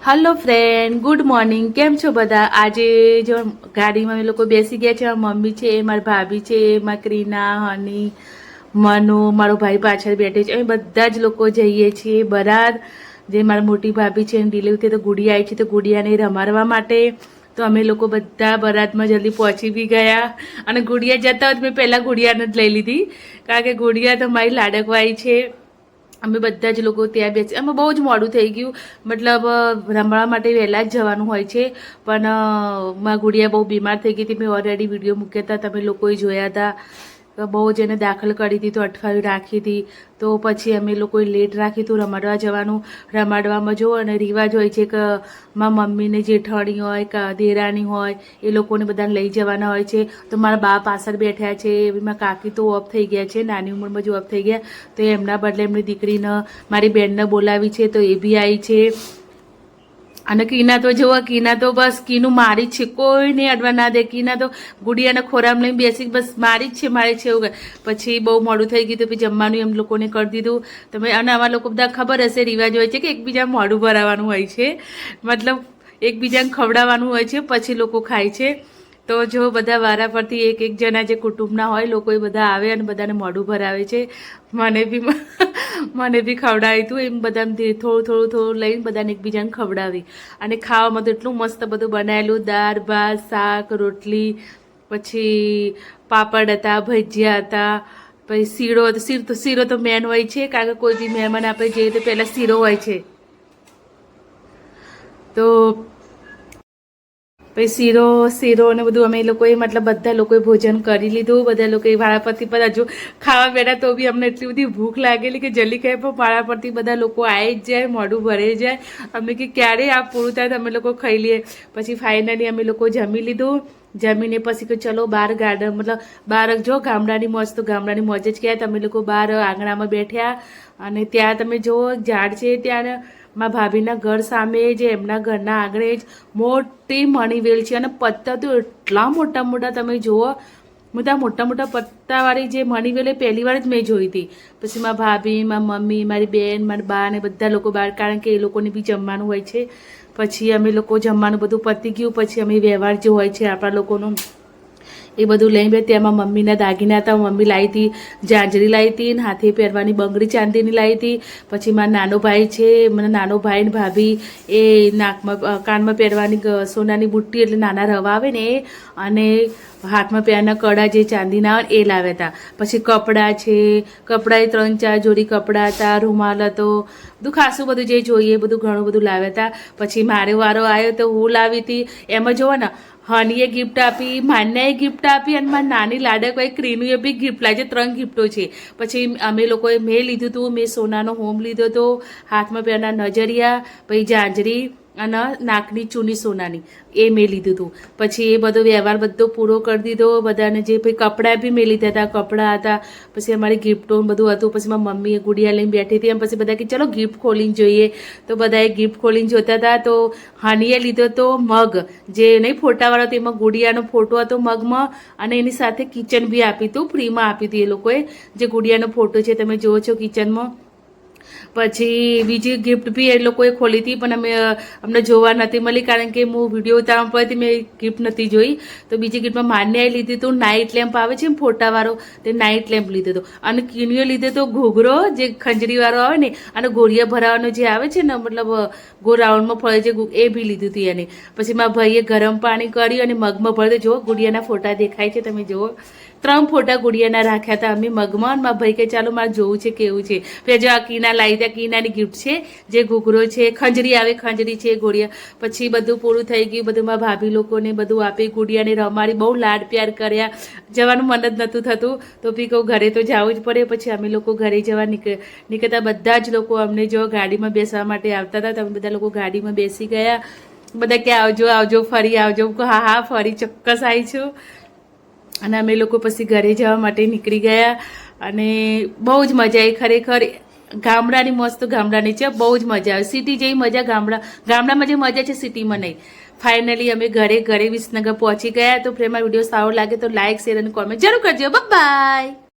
Hello friend, good morning. केम छो बधा? आज जो गाड़ी में लोग बेसी गया है, मम्मी है, मारी भाभी है, मारी क्रीना, हनी, मनु, मारो भाई पाछळ बैठे छे। बधा ज लोग जईए छीए बरार। जे मारी मोटी भाभी है डिलीवरी थी तो गुड़िया आई थी, तो गुड़िया ने रमाड़वा माटे तो अमे लोग बधा बरात में जल्दी पहुंची भी गया। और गुड़िया जता मैं पहला गुड़िया ने ज लई लीधी, कारण के गुड़िया तो मारी लाडकवाई है। અમે બધા જ લોકો ત્યાં બેસી, અમે બહુ જ મોડું થઈ ગયું, મતલબ રમવા માટે વહેલા જ જવાનું હોય છે, પણ મારી ગુડિયા બહુ બીમાર થઈ ગઈ હતી। મેં ઓલરેડી વિડીયો મૂક્યા હતા, તમે લોકોએ જોયા હતા। બહુ જ એને દાખલ કરી હતી, તો અઠવાડિયું રાખી હતી, તો પછી અમે લોકોએ લેટ રાખી હતું રમાડવા જવાનું। રમાડવામાં જો અને રિવાજ હોય છે કે મારા મમ્મીને જેઠાણી હોય કે દેરાણી હોય એ લોકોને બધાને લઈ જવાના હોય છે। તો મારા બા પાછળ બેઠ્યા છે, મારા કાકી તો ઓફ થઈ ગયા છે, નાની ઉંમરમાં જ ઓફ થઈ ગયા, તો એમના બદલે એમની દીકરીને મારી બેનને બોલાવી છે, તો એ બી આવી છે। અને કીના તો જોવો, કીના તો બસ કીનું મારી જ છે, કોઈને અડવા ના દે। કીના તો ગુડિયાને ખોરામ લઈને બેસી બસ મારી જ છે, મારી છે એવું। પછી બહુ મોડું થઈ ગયું તો પછી જમવાનું એમ લોકોને કરી દીધું। તમે અને આવા લોકો બધા ખબર હશે રિવાજ હોય છે કે એકબીજા મોઢું ભરાવાનું હોય છે, મતલબ એકબીજાને ખવડાવવાનું હોય છે, પછી લોકો ખાય છે। તો જો બધા વારા પરથી એક એક જણા જે કુટુંબના હોય લોકો એ બધા આવે અને બધાને મોઢું ભરાવે છે। મને બી ખવડાવ્યું હતું, એમ બધાને થોડું થોડું થોડું લઈને બધાને એકબીજાને ખવડાવી। અને ખાવામાં તો એટલું મસ્ત બધું બનાવેલું, દાળ ભાત શાક રોટલી, પછી પાપડ હતા, ભજીયા હતા, પછી શીરો હતો। શીરો તો મેન હોય છે, કારણ કે કોઈ બી મહેમાન આપણે જઈએ તો પહેલાં શીરો હોય છે। તો પછી શીરો ને બધું અમે લોકોએ મતલબ બધા લોકોએ ભોજન કરી લીધું। બધા લોકોએ વાળા પરથી પર હજુ ખાવા બેઠા તો બી અમને એટલી બધી ભૂખ લાગેલી કે જલ્દી ખાઈ, પણ વાળા પરથી બધા લોકો આવી જ જાય, મોઢું ભરાઈ જાય। અમે કે ક્યારે આ પૂરું થાય તો અમે લોકો ખાઈ લઈએ। પછી ફાઇનલી અમે લોકો જમી લીધું। જમીને પછી કે ચલો બહાર ગાર્ડન, મતલબ બહાર જો ગામડાની મોજ તો ગામડાની મોજ જ કહેવાય। તમે લોકો બહાર આંગણામાં બેઠ્યા અને ત્યાં તમે જુઓ ઝાડ છે, ત્યાં મારા ભાભીના ઘર સામે જ એમના ઘરના આગળ જ મોટી મણીવેલ છે, અને પત્તા તો એટલા મોટા મોટા તમે જુઓ, બધા મોટા મોટા પત્તાવાળી જે મણીવેલ એ પહેલી વાર જ મેં જોઈ હતી। પછી મારા ભાભી, મારી મમ્મી, મારી બેન, મારી બા ને બધા લોકો બહાર, કારણ કે એ લોકોને બી જમવાનું હોય છે। પછી અમે લોકો જમવાનું બધું પતી ગયું, પછી અમે વ્યવહાર જે હોય છે આપણા લોકોનો એ બધું લઈને બે। તેમાં મમ્મીના દાગીના હતા, મમ્મી લાવી હતી, જાંજરી લાવી હતી, ને હાથે પહેરવાની બંગડી ચાંદીની લાવી હતી। પછી મારો નાનો ભાઈ છે, મને નાનો ભાઈ ને ભાભી એ નાકમાં કાનમાં પહેરવાની સોનાની બુટ્ટી, એટલે નાના રવા આવે ને એ, અને હાથમાં પહેરવાના કડા જે ચાંદીના આવે એ લાવ્યા હતા। પછી કપડાં છે, કપડાં 3-4 જોડી કપડાં હતા, રૂમાલ હતો, બધું ખાસું બધું જે જોઈએ બધું ઘણું બધું લાવ્યા હતા। પછી મારો વારો આવ્યો તો હું લાવી હતી। એમાં જોવો ને હનીએ ગિફ્ટ આપી, માન્યાએ ગિફ્ટ આપી, અને મારી નાની લાડકવાઈ ક્રીનુએ બી ગિફ્ટ લાવી છે। 3 ગિફ્ટો છે। પછી અમે લોકોએ મેં લીધું હતું, મેં સોનાનો હોમ લીધો હતો, હાથમાં પહેરના નજરિયા, પછી જાંજરી અને નાકની ચૂની સોનાની એ મેં લીધું હતું। પછી એ બધો વ્યવહાર બધો પૂરો કરી દીધો બધાને। જે ભાઈ કપડાં બી મેં લીધા હતા, કપડાં હતા, પછી અમારી ગિફ્ટો બધું હતું। પછી મારી મમ્મીએ ગુડિયા લઈને બેઠી હતી, એમ પછી બધા કે ચલો ગિફ્ટ ખોલીને જોઈએ, તો બધાએ ગિફ્ટ ખોલીને જોતા હતા। તો હનીએ લીધો તો મગ, જે નહીં ફોટાવાળો હતો, એમાં ગુડિયાનો ફોટો હતો મગમાં, અને એની સાથે કિચન બી આપી હતું, ફ્રીમાં આપી હતી એ લોકોએ, જે ગુડિયાનો ફોટો છે તમે જુઓ છો કિચનમાં। પછી બીજી ગિફ્ટ બી એ લોકોએ ખોલી હતી, પણ અમને જોવા નથી મળી, કારણ કે હું વિડીયો ઉતારવા પડતી મેં ગિફ્ટ નથી જોઈ। તો બીજી ગિફ્ટમાં માન્યાએ લીધી હતું નાઇટ લેમ્પ આવે છે ને ફોટાવાળો, તે નાઇટ લેમ્પ લીધો હતો। અને કીનીએ લીધો તો ઘૂઘરો, જે ખંજરીવાળો આવે ને, અને ગોળિયા ભરાવાનો જે આવે છે ને, મતલબ ગો રાઉન્ડમાં ફરે છે, એ બી લીધું હતું એને। પછી મારા ભાઈએ ગરમ પાણી કર્યું અને મગમાં ભરી, જુઓ ગુડિયાના ફોટા દેખાય છે, તમે જુઓ 3 ફોટા ગુડિયાના રાખ્યા હતા અમે મગમાં। અને મારા ભાઈ કે ચાલો મારે જોવું છે કેવું છે। પછી જો આ કીના લાવી ત્યાં કીનાની ગિફ્ટ છે, જે ઘૂઘરો છે, ખંજરી આવે, ખંજરી છે, ગોળિયા। પછી બધું પૂરું થઈ ગયું, બધું મારા ભાભી લોકોને બધું આપી, ગુડિયાને રમાડી, બહુ લાડ પ્યાર કર્યા। જવાનું મન જ નહોતું થતું, તો બી કહું ઘરે તો જવું જ પડે। પછી અમે લોકો ઘરે જવા નીકળતા બધા જ લોકો અમને જો ગાડીમાં બેસવા માટે આવતા હતા, તો અમે બધા લોકો ગાડીમાં બેસી ગયા। બધા કે આવજો આવજો, ફરી આવજો। હા હા ફરી ચોક્કસ આવી છું। અને અમે લોકો પછી ઘરે જવા માટે નીકળી ગયા, અને બહુ જ મજા આવી ખરેખર। ગામડાની મોજ તો ગામડાની છે, બહુ જ મજા આવે। સિટી જેવી મજા ગામડામાં જે મજા છે સિટીમાં નહીં। ફાઇનલી અમે ઘરે વિસનગર પહોંચી ગયા। તો પ્રેમા વિડીયો સારો લાગે તો લાઇક, શેર અને કોમેન્ટ જરૂર કરજો। Bye bye.